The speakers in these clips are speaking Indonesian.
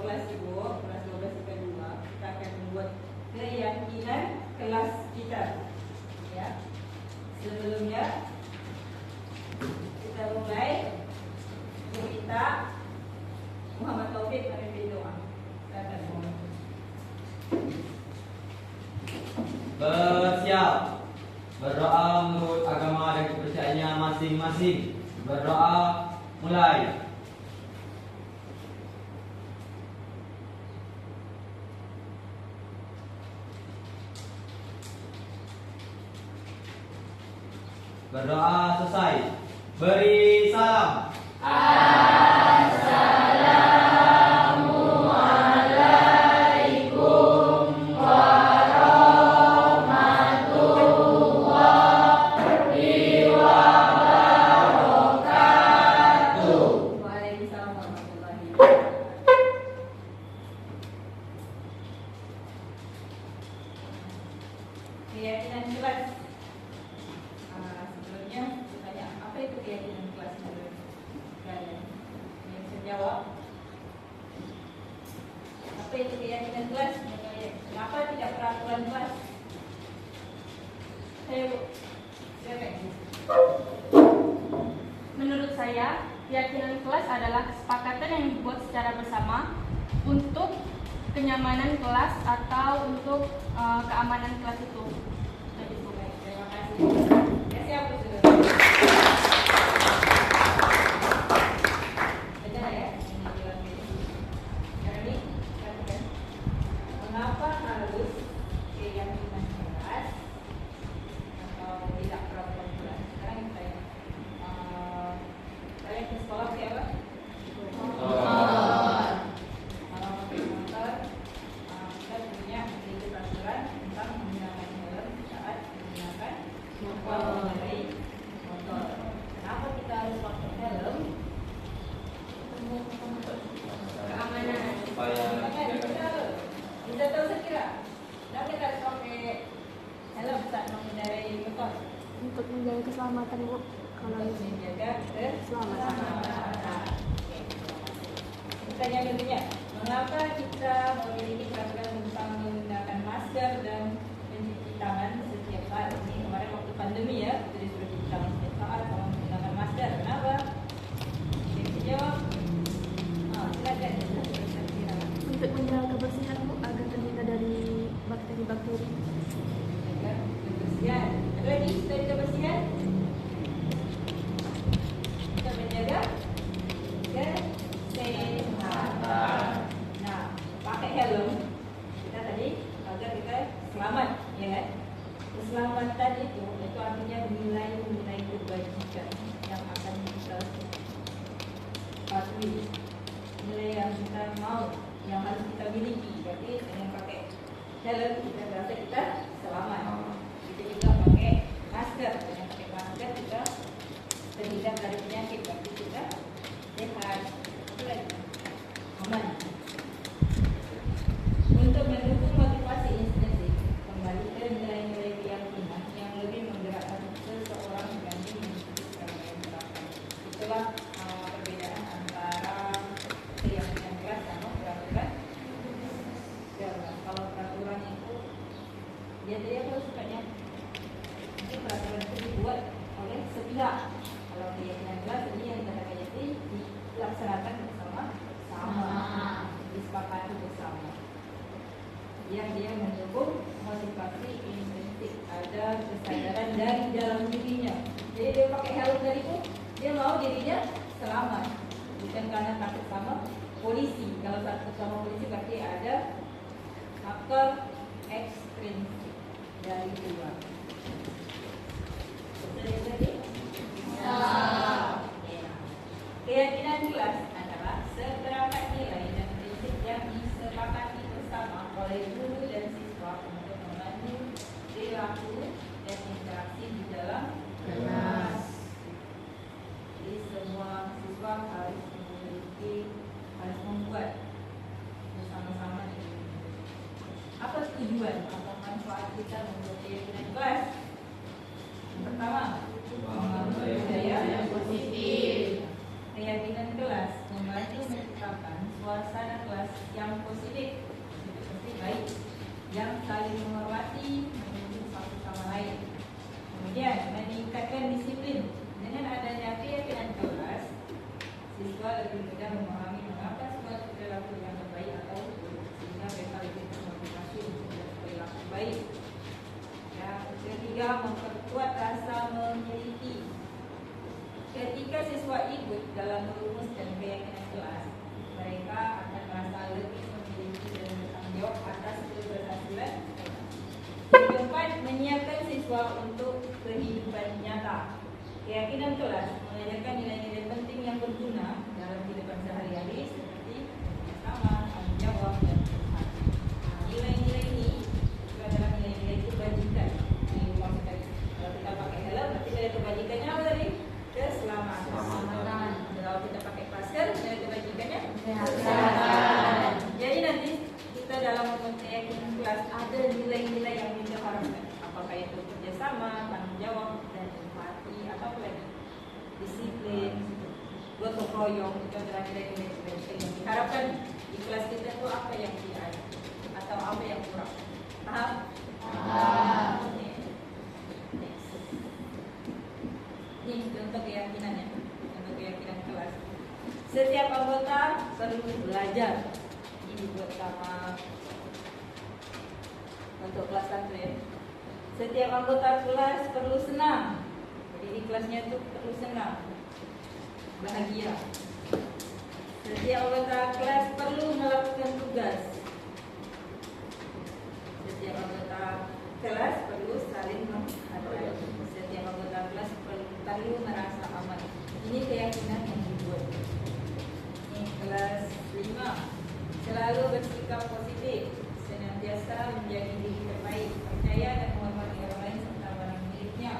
kelas 2, kelas 12 IPA 2, kita akan membuat keyakinan kelas kita. Ya. Sebelumnya kita mulai meminta Muhammad Taufik memimpin doa. Silakan Muhammad. Bersiap. Berdoa menurut agama dan kepercayaannya masing-masing. Berdoa mulai. Berdoa selesai. Beri salam. Waalaikumsalam warahmatullahi wabarakatuh. Keyakinan kelas. Sebelumnya saya tanya, apa itu keyakinan kelas menurut kalian? Yang bisa jawab? Apa itu keyakinan kelas menurut kalian? Kenapa tidak peraturan kelas? Saya Bu. Silakan. Menurut saya, keyakinan kelas adalah kesepakatan yang dibuat secara bersama untuk kenyamanan kelas atau untuk keamanan kelas itu. Jadi, Baik, terima kasih. Ya, siapa sudah? Benar ya? Ini jelas ini. Yang ini, perhatikan. Mengapa harus keyakinan kelas atau tidak peraturan kelas? Sekarang kita tanya. Kalian ke sekolah siapa? Kalau pakai motor, kita punya memiliki peraturan tentang menggunakan helm saat menggunakan mengendarai motor. Kenapa kita harus pakai helm? keamanan. Supaya Bisa tahu sekira. Kenapa kita harus pakai helm saat mengendarai motor? Untuk menjaga keselamatan, Bu. Untuk menjaga Keselamatan. keselamatan. Pertanyaan berikutnya, mengapa kita memiliki peraturan tentang menggunakan masker dan mencuci tangan setiap saat? Ini kemarin waktu pandemi ya, jadi sudah cuci tangan setiap saat sama menggunakan masker. Kenapa? Yang bisa jawab? Silakan. Untuk menjaga kebersihan, Bu, agar terhindar dari bakteri-bakteri. Menjaga kebersihan. Ada lagi dari kebersihan? Kita menjaga kesehatan. Nah, pakai helm kita tadi agar kita selamat, ya kan? Keselamatan itu artinya nilai-nilai kebajikan yang akan kita patuhi, nilai yang kita mau, yang harus kita miliki. Berarti dengan pakai helm kita berasa kita selamat. Itu juga pakai masker. Dengan pakai masker kita terhindar dari penyakit, berarti kita sehat. Apa lagi? Aman. Untuk mendukung motivasi intrinsik, kembali ke nilai-nilai keyakinan yang lebih menggerakkan seseorang dibanding memutuskan yang terakhir. Itulah perbedaan antara keyakinan kelas sama peraturan. Kalau peraturan itu dia sukanya mungkin peraturan itu dibuat oleh sepihak. Kalau keyakinan kelas ini yang katakan itu dilaksanakan bersama, disepakati bersama. Yang dia mendukung motivasi intrinsik, ada kesadaran dari dalam dirinya. Jadi dia pakai helm tadi itu dia mau dirinya selamat, bukan karena takut sama polisi. Kalau takut sama polisi berarti ada faktor ekstrinsik dari luar. Jadi keyakinan kelas adalah seperangkat nilai dan prinsip yang disepakati bersama oleh guru dan siswa untuk membantu perilaku dan interaksi di dalam kelas. Jadi semua siswa harus membuat bersama-sama ini. Apa tujuan atau manfaat kita membuat keyakinan kelas? Pertama, budaya yang positif. Keyakinan kelas membantu menciptakan suasana kelas yang siswa untuk kehidupan nyata. Keyakinan kelas mengajarkan nilai-nilai penting yang berguna dalam kehidupan sehari-hari seperti bersama, tanggung jawab, dan hormat. Nilai-nilai ini itu adalah nilai-nilai kebajikan. Ini maksudnya kalau kita pakai helm, berarti nilai kebajikannya apa tadi? Keselamatan. Kalau kita pakai masker, nilai kebajikannya kesehatan. Jadi nanti kita dalam keyakinan kelas ada nilai-nilai yang kita harapkan. Apakah itu kerjasama, tanggung jawab, dan empati, atau apa lagi? Disiplin, gotong royong, itu adalah nilai-nilai kebajikan yang diharapkan di kelas kita itu apa yang tidak ada atau apa yang kurang. Paham? Paham. Ini contoh keyakinannya, contoh keyakinan kelas. Setiap anggota perlu belajar. Ini dibuat sama untuk kelas 1 ya. Setiap anggota kelas perlu senang. Jadi di kelasnya itu perlu senang, bahagia. Setiap anggota kelas perlu melakukan tugas. Setiap anggota kelas perlu saling menghargai. Setiap anggota kelas perlu merasa aman. Ini keyakinan yang dibuat. Ini kelas 5. Selalu bersikap positif, senantiasa menjadi diri terbaik, percaya dan menghormati orang lain serta barang miliknya.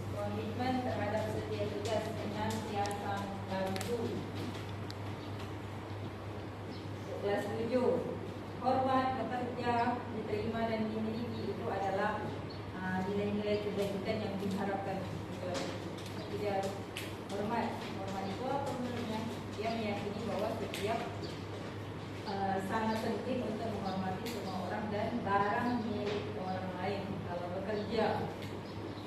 Komitmen terhadap setiap tugas senantiasa membantu. Kelas 7. Hormat, bekerja, diterima dan dimiliki itu adalah nilai-nilai kebajikan yang diharapkan. Tidak hormat itu apa menurutnya? Dia meyakini bahwa setiap sangat penting untuk menghormati semua orang dan barang milik orang lain. Kalau bekerja,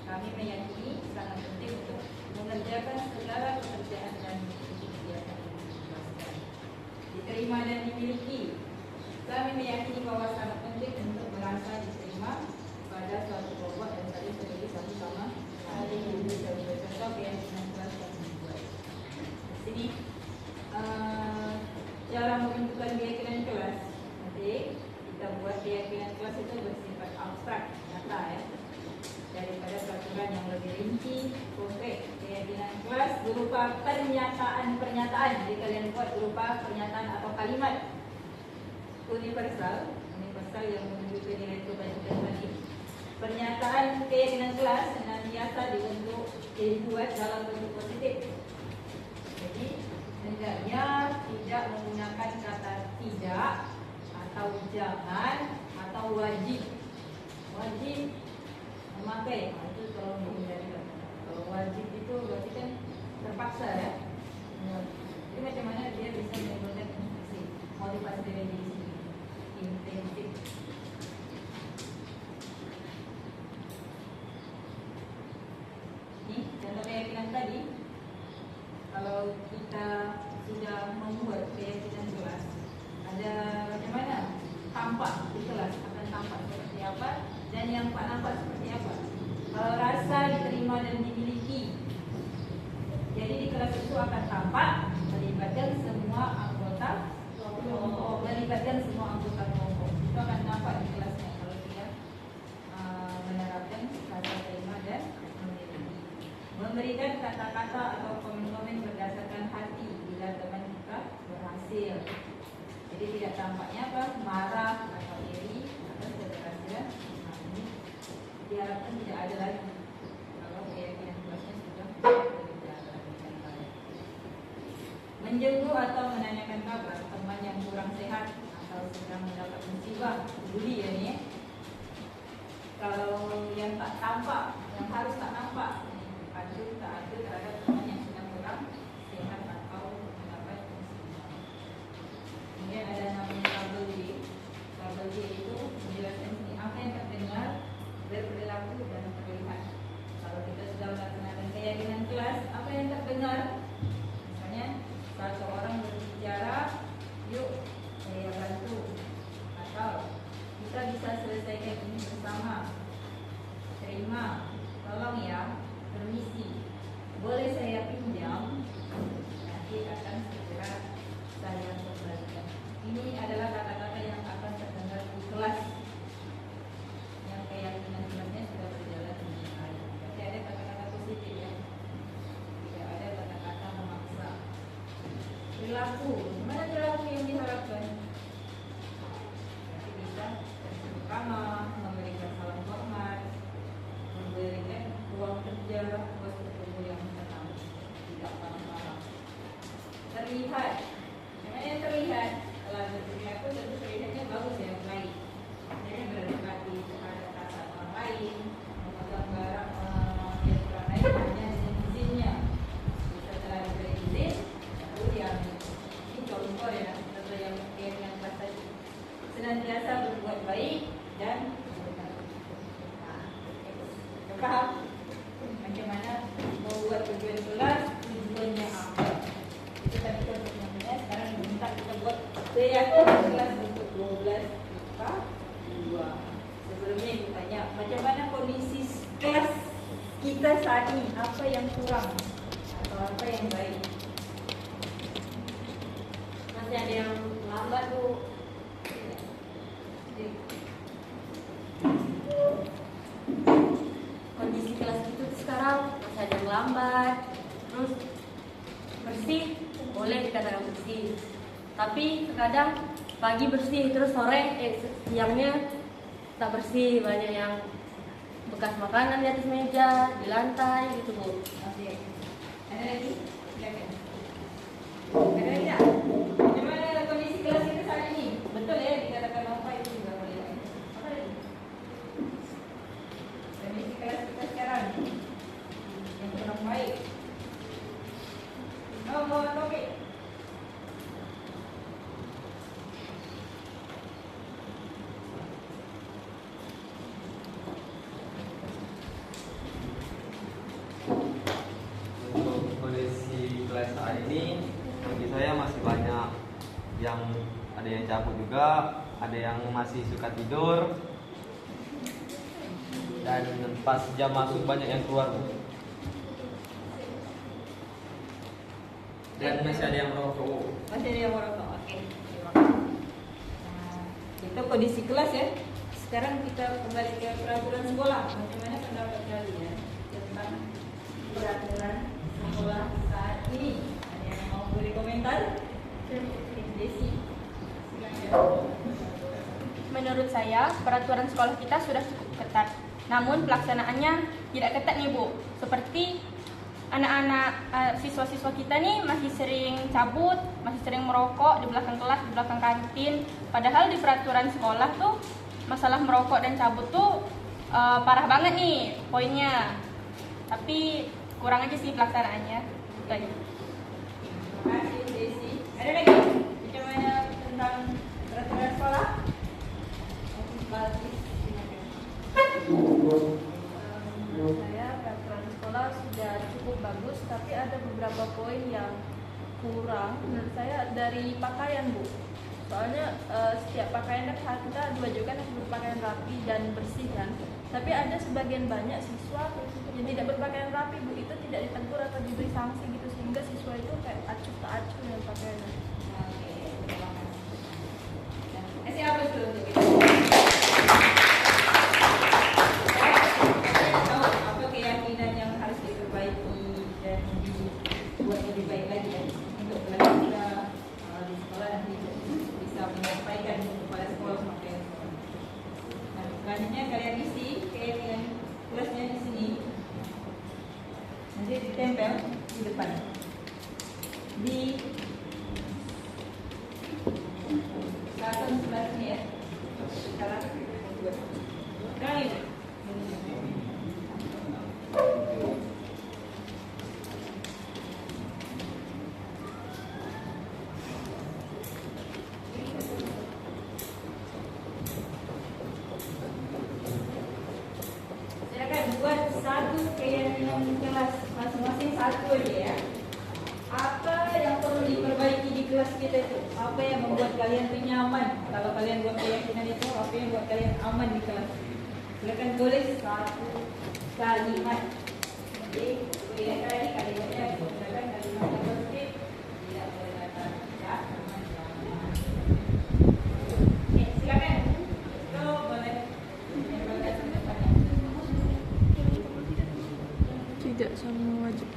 kami meyakini sangat penting untuk mengerjakan segala pekerjaan dan kegiatan yang dijelaskan. Diterima dan dimiliki, kami meyakini bahwa sangat penting untuk merasa diterima pada suatu kelompok dan saling peduli satu sama lain. Contoh keyakinan kelas yang dibuat. Di sini cara menentukan keyakinan kelas. Nanti kita buat keyakinan kelas itu bersifat abstrak, nyata ya, daripada peraturan yang lebih rinci, konkret. Keyakinan kelas berupa pernyataan. Jadi kalian buat berupa pernyataan atau kalimat universal yang menunjukkan nilai kebajikan tadi. Pernyataan keyakinan kelas senantiasa dibuat dalam bentuk positif. Jadi hendaknya tidak menggunakan kata tidak atau jangan atau wajib. Wajib memakai, itu kalau menghindari. Kalau wajib itu berarti kan terpaksa ya. Jadi macam mana dia bisa menggunakan motivasi dari diri sendiri. Intensif. Ini contoh keyakinan tadi. Kalau kita sudah membuat keyakinan kelas, ada macam mana tampak di kelas, akan tampak seperti apa, dan yang tak nampak seperti apa. Kalau rasa diterima dan dimiliki, jadi di kelas itu akan tampak melibatkan semua anggota kelompok, itu akan nampak di kelasnya kalau dia menerapkan rasa terima dan memiliki. Memberikan kata-kata atau komen-komen berdasarkan hati bila teman kita berhasil. Jadi tidak tampaknya apa marah atau iri atas keberhasilan. Ini diharapkan tidak ada lagi kalau keyakinan kelasnya sudah berbicara. Menjenguk atau menanyakan kabar teman yang kurang sehat atau sedang mendapat musibah, peduli ya ini ya. Kalau yang tak tampak, yang harus tak nampak, tak adil terhadap teman yang sedang kurang sehat atau mendapat musibah. Kemudian ada namanya label D. Label D itu menjelaskan ini apa yang terdengar, berperilaku dan terlihat. Kalau kita sudah melaksanakan keyakinan kelas, apa yang terdengar? Misalnya satu orang berbicara, yuk saya bantu, atau kita bisa selesaikan ini bersama, terima, tolong ya, senantiasa berbuat baik dan benar. Nah, paham macam mana membuat tujuan kelas, tujuannya apa? Itu tadi contohnya. Sekarang minta kita buat keyakinan kelas untuk 12 IPA 2. Sebelumnya ibu tanya, macam mana kondisi kelas kita saat ini? Apa yang kurang atau apa yang baik? Masih ada yang lambat Bu. Kondisi kelas itu sekarang masih ada yang lambat. Terus bersih, boleh dikatakan bersih. Tapi terkadang pagi bersih, terus siangnya tak bersih, banyak yang bekas makanan di atas meja, di lantai gitu Bu. Oke. Ada lagi? Silakan. Ada lagi tak? Bagaimana kondisi kelas kita saat ini? Betul ya dikatakan apa itu juga boleh. Apa lagi? Kondisi kelas kita sekarang yang kurang baik. Mau topik? Untuk kondisi kelas saat ini, bagi saya masih banyak yang ada yang cabut juga, ada yang masih suka tidur, dan pas jam masuk banyak yang keluar Bu. Dan masih ada yang merokok. Masih ada yang merokok. Oke. Terima kasih. Nah, itu kondisi kelas ya. Sekarang kita kembali ke peraturan sekolah. Bagaimana pendapat kalian tentang peraturan sekolah saat ini? Ada yang mau beri komentar? Desi. Silakan. Menurut saya, peraturan sekolah kita sudah cukup ketat. Namun pelaksanaannya tidak ketat nih Bu. Seperti anak-anak siswa-siswa kita nih masih sering cabut, masih sering merokok di belakang kelas, di belakang kantin. Padahal di peraturan sekolah tuh masalah merokok dan cabut tuh parah banget nih poinnya. Tapi kurang aja sih pelaksanaannya. Itu aja. Terima kasih Desi. Ada lagi? Bagaimana tentang peraturan sekolah? Bagus. Saya peraturan sekolah sudah cukup bagus, tapi ada beberapa poin yang kurang menurut saya dari pakaian Bu. Soalnya setiap pakaian kan kita diwajibkan harus berpakaian rapi dan bersih kan. Tapi ada sebagian banyak siswa yang tidak berpakaian rapi Bu, itu tidak ditegur atau diberi sanksi gitu, sehingga siswa itu kayak acuh tak acuh dengan pakaiannya. Oke, terima kasih. Kasih apa dulu untuk kita? Tahu apa keyakinan yang harus diperbaiki dan dibuat lebih baik lagi ya untuk kelas kita di sekolah nanti bisa menyampaikan kepada sekolah sampai sekolah. Nah, selanjutnya kalian isi keyakinan kelasnya di sini. Nanti ditempel di depan. Di sebelah sini ya. Sekarang sekarang ini. Silakan buat satu keyakinan kelas masing-masing satu aja ya. Apa yang perlu diperbaiki di kelas kita itu? Apa yang membuat kalian tuh nyaman? Kalau kalian buat keyakinan itu, apa yang membuat kalian aman di kelas? Silakan tulis satu kalimat. Oke, kuliah kali kalimatnya silakan kalimat yang positif. Tidak boleh kata ya. Oke, silakan. Itu boleh. Menyampaikan pendapatnya. Tidak sama wajib.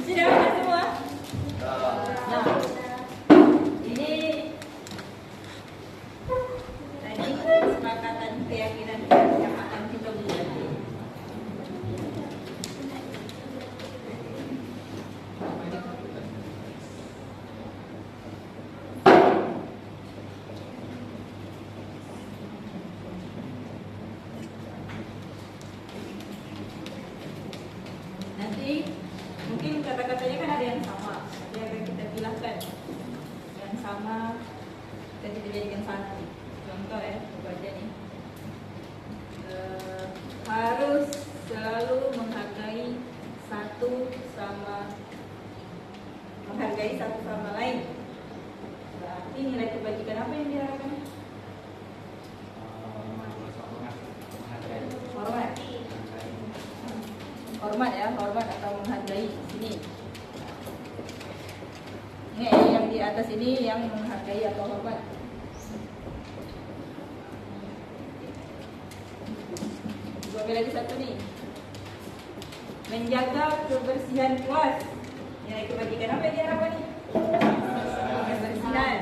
Sudah semua? Nah, ini tadi kesepakatan keyakinan yang akan kita buat. Nanti mungkin kata-katanya kan ada yang sama, nanti akan kita pilahkan yang sama dan kita jadikan satu. Contoh ya, coba aja nih. Harus selalu menghargai satu sama lain. Berarti nilai kebajikan apa yang diharapkan? Hormat ya, hormat atau menghargai sini. Ini yang di atas ini yang menghargai atau hormat. Coba lagi satu nih. Menjaga kebersihan kelas. Nilai kebajikan apa yang diharapkan nih? Kebersihan.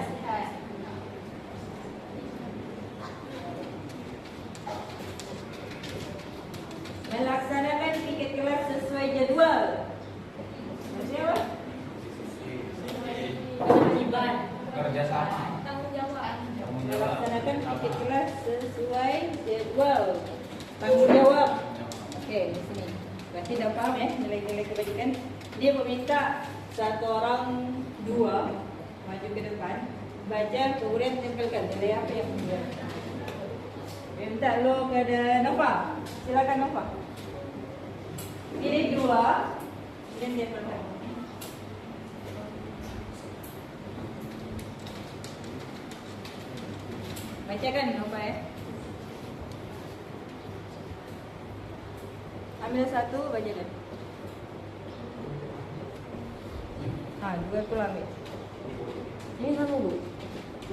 Melaksanakan piket kelas sesuai jadwal. Maksudnya apa? Kewajiban. Kerjasama. Tanggung jawab. Melaksanakan piket kelas sesuai jadwal. Tanggung jawab. Oke, di sini. Berarti udah paham ya nilai-nilai kebajikan. Dia meminta satu orang dua maju ke depan, baca kemudian tempelkan nilai apa yang benar. Dia minta lo kepada Nova. Silakan Nova. Ini dua, kemudian dia tempelkan. Bacakan Nova ya. Ambil satu, baca deh. Nah, dua puluh ambil. Ini sama Bu.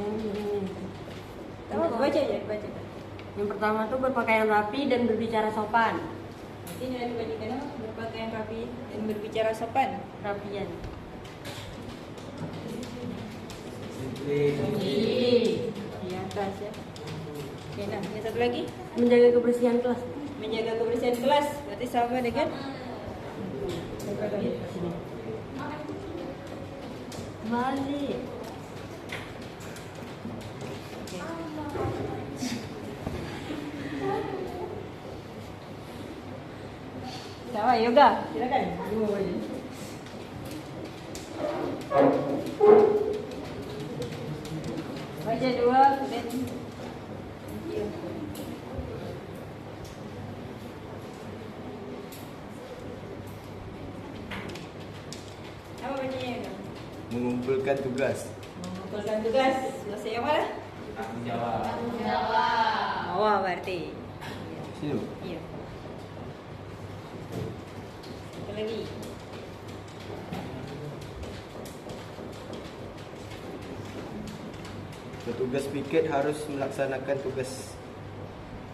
Yang ini. Baca aja, baca. Yang pertama tuh berpakaian rapi dan berbicara sopan. Nanti nilai kebajikan berpakaian rapi dan berbicara sopan. Rapian. Di atas ya. Oke, nah, yang satu lagi Menjaga kebersihan kelas. menjaga kebersihan kelas. Berarti sama dengan Balik. sama yoga. Silakan. Baca dua, kemudian apa bacanya yoga? Mengumpulkan tugas. Mengumpulkan tugas. Bahasa yang mana? Tanggung jawab. Bawah berarti. Sini. Iya. Apa lagi? Petugas piket harus melaksanakan tugas.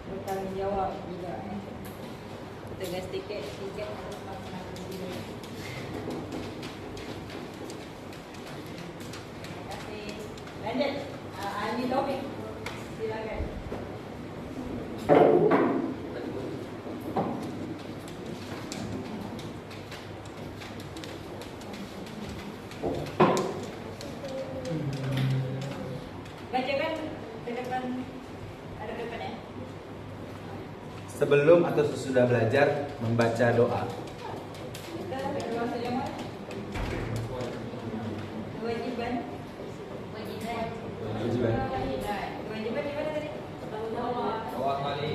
Bertanggung jawab juga. Tugas tiket harus laksanakan sendiri. Terima kasih. Lanjut, Andi Taufik, silakan. Bacakan ke depan, ada depan ya. Sebelum atau sesudah belajar membaca doa. Kita ada bahasa yang mana? Kewajiban. Kewajiban. Kewajiban di mana tadi? Doa kali.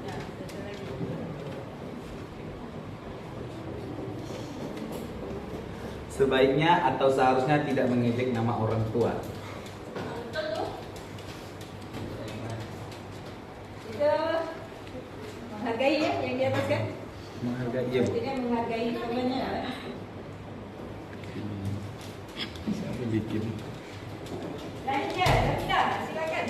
Nah, satu lagi. Sebaiknya atau seharusnya tidak mengejek nama orang tua. Itu menghargai ya yang di atas kan? Menghargai iya, Bu. Artinya menghargai temannya. Siapa bikin? Lanjut ya, Rafida, silakan.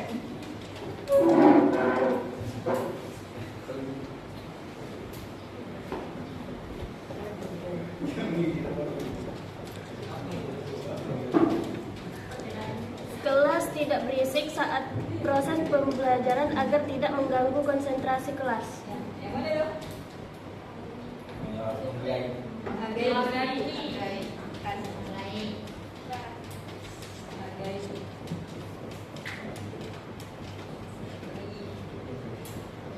Kelas tidak berisik saat proses pembelajaran agar tidak mengganggu konsentrasi kelas. Yang mana tuh? Menghargai. Menghargai.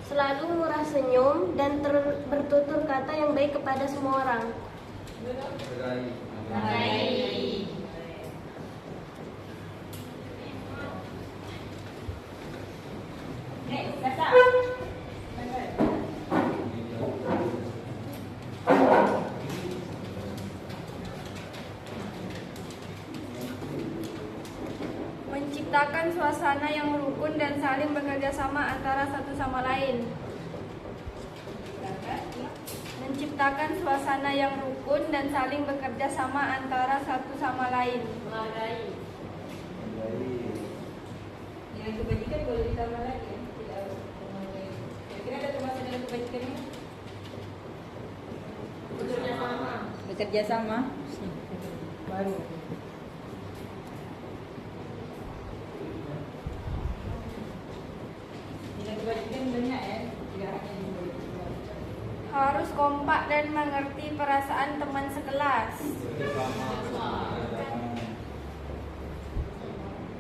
Selalu murah senyum dan bertutur kata yang baik kepada semua orang. Menghargai. Next, Nasa. Menciptakan suasana yang rukun dan saling bekerja sama antara satu sama lain. Menciptakan suasana yang rukun dan saling bekerja sama antara satu sama lain. Yang kebajikan boleh ditambah lagi ya. Tidak harus menghargai. Kira-kira ada termasuk dalam kebajikan ini? Bekerja sama. Baru. Nilai kebajikan banyak ya. Tidak hanya di Harus kompak dan mengerti perasaan teman sekelas.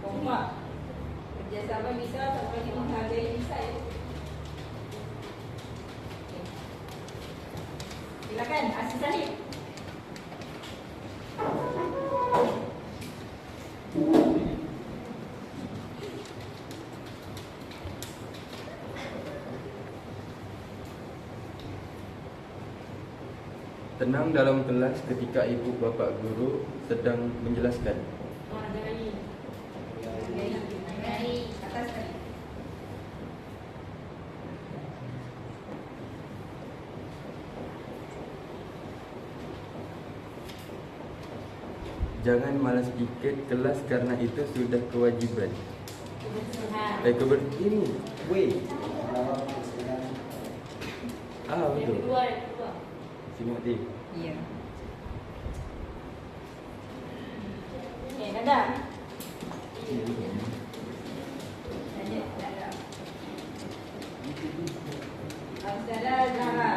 kompak. Kerjasama bisa, satu lagi menghargai bisa ya. Silakan, Aziz Salim. Tenang dalam kelas ketika ibu bapak guru sedang menjelaskan. Menghargai. Atas tadi. Jangan malas ikut kelas karena itu sudah kewajiban. Ini, wait. Betul. Sini mati. Iya. Oke, Nada. Lanjut, Nada. Saudara Zara,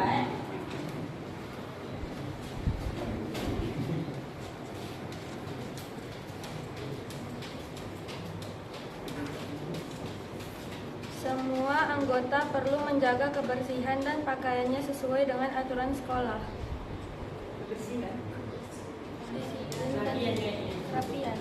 Semua anggota perlu menjaga kebersihan dan pakaiannya sesuai dengan aturan sekolah. kebersihan. Rapian.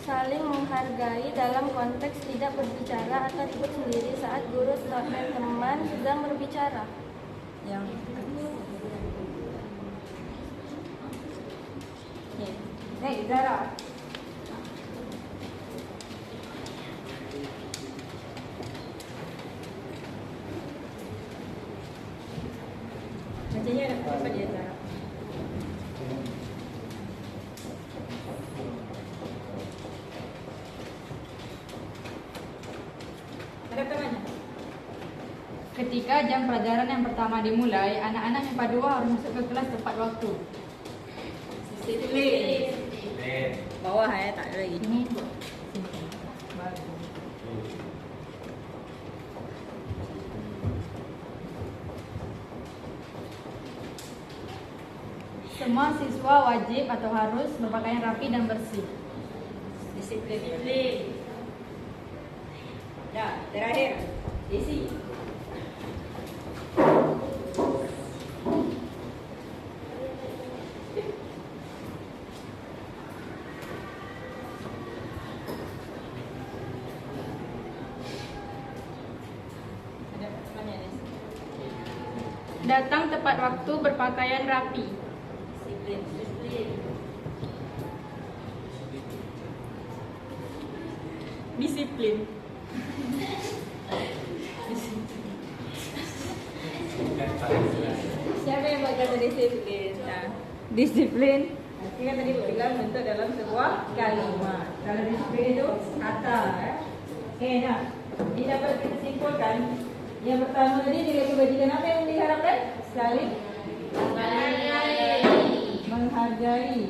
Saling menghargai dalam konteks tidak berbicara atau ribut sendiri saat guru dan teman sedang berbicara. Yang Next, Zara. Ada temannya. Ketika jam pelajaran yang pertama dimulai, anak-anak MIPA 2 harus masuk ke kelas tepat waktu. Disiplin. Bawah ya, tak ada lagi. Ini semua siswa wajib atau harus berpakaian rapi dan bersih. Disiplin. Ya, terakhir. Desi. Ada temannya, Desi. Datang tepat waktu, berpakaian rapi. Disiplin. Disiplin. Siapa yang berkata disiplin? Nah, disiplin. Nanti kan tadi bilang bentuk dalam sebuah kalimat. Kalau disiplin itu kata. Oke, nah, ini dapat kita simpulkan. Yang pertama tadi nilai kebajikan apa yang diharapkan? Saling menghargai.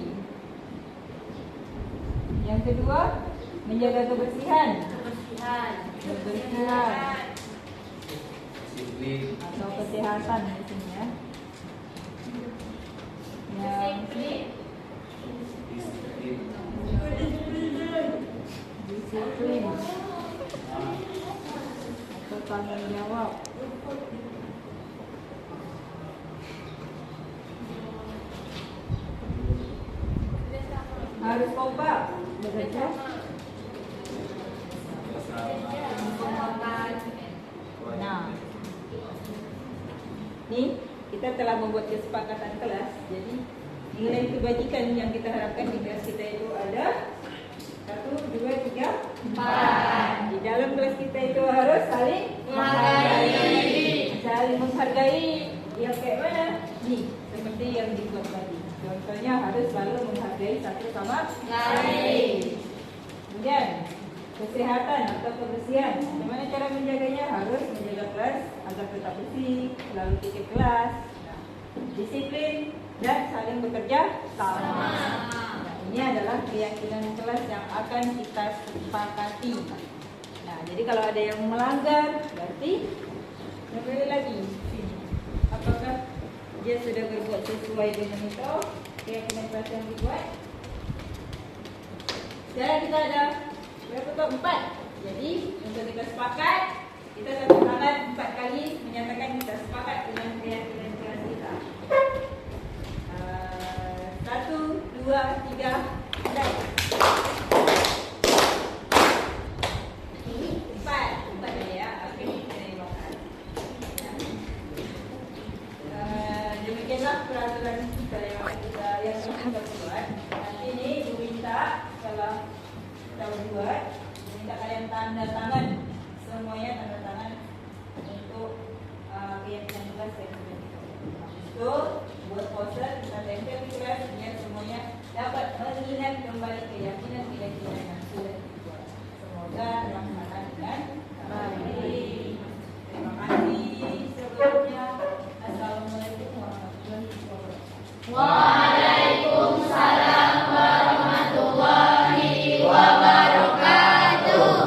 Yang kedua, menjaga kebersihan. Kebersihan Disiplin. atau kesehatan di sini ya. Yang disiplin atau tanggung jawab. Harus kompak bekerja. Nah, nih kita telah membuat kesepakatan kelas. Jadi nilai kebajikan yang kita harapkan di kelas kita itu ada 1, 2, 3, 4. Di dalam kelas kita itu harus saling menghargai. Saling menghargai. Yang kayak mana? Nih, seperti yang dibuat tadi. Contohnya harus selalu menghargai satu sama lain. Kemudian kesehatan atau kebersihan. Bagaimana cara menjaganya? Harus menjaga kelas agar tetap bersih, selalu tiket kelas. Nah, disiplin dan saling bekerja sama. Nah, ini adalah keyakinan kelas yang akan kita sepakati. Nah, jadi kalau ada yang melanggar, berarti kembali lagi. Apakah dia sudah berbuat sesuai dengan itu keyakinan kelas yang dibuat? Sekarang kita ada berapa tuh? 4. Jadi untuk kita sepakat, kita satu tangan 4 kali menyatakan kita sepakat dengan keyakinan kelas kita. 1, 2, 3, mulai. 4 ya. Oke, kita makan. Demikianlah peraturan kita yang kita buat. Nanti ini Bu minta kalau kita buat, minta kalian tanda tangan, semuanya tanda tangan untuk keyakinan kelas yang sudah kita buat. Itu buat poster kita tempel di kelas biar semuanya dapat mengingat kembali keyakinan yang sudah dibuat. Semoga terlaksana dengan baik. Terima kasih sebelumnya. Assalamualaikum warahmatullahi wabarakatuh. Waalaikumsalam warahmatullahi wabarakatuh.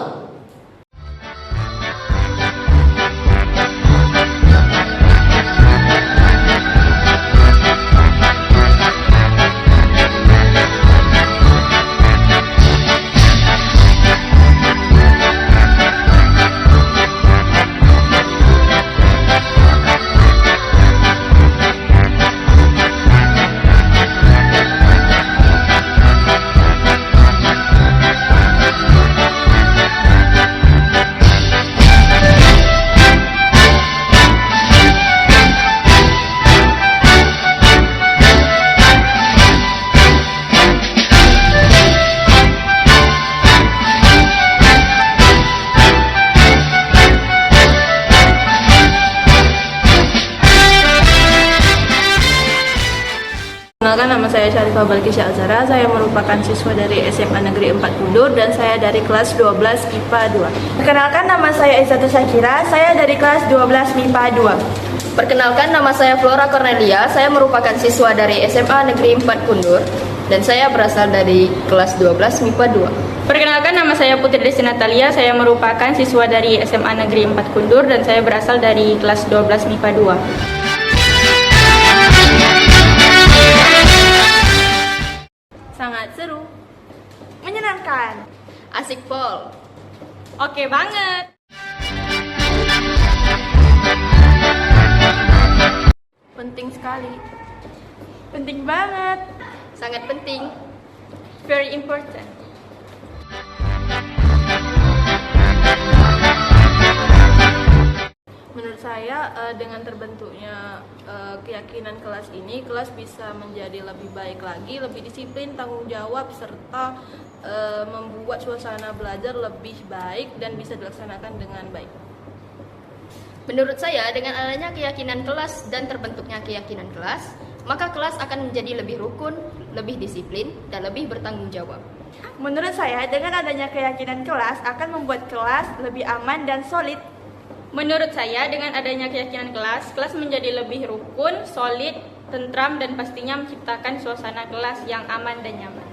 Perkenalkan, nama saya Syarifah Balkisya Azhar. Saudara, saya merupakan siswa dari SMA Negeri 4 Kundur dan saya dari kelas 12 MIPA 2. Perkenalkan, nama saya Izzatul Syakira, saya dari kelas 12 MIPA 2. Perkenalkan, nama saya Flora Cornelia, saya merupakan siswa dari SMA Negeri 4 Kundur dan saya berasal dari kelas 12 MIPA 2. Perkenalkan, nama saya Putri Desi Natalia, saya merupakan siswa dari SMA Negeri 4 Kundur dan saya berasal dari kelas 12 MIPA 2. Sangat seru. Menyenangkan. Asik Pol. Oke banget. Penting sekali. Penting banget. Sangat penting. Very important. Menurut saya dengan terbentuknya keyakinan kelas ini, kelas bisa menjadi lebih baik lagi, lebih disiplin, tanggung jawab, serta membuat suasana belajar lebih baik dan bisa dilaksanakan dengan baik. Menurut saya, dengan adanya keyakinan kelas dan terbentuknya keyakinan kelas, maka kelas akan menjadi lebih rukun, lebih disiplin, dan lebih bertanggung jawab. Menurut saya, dengan adanya keyakinan kelas akan membuat kelas lebih aman dan solid. Menurut saya, dengan adanya keyakinan kelas menjadi lebih rukun, solid, tentram, dan pastinya menciptakan suasana kelas yang aman dan nyaman.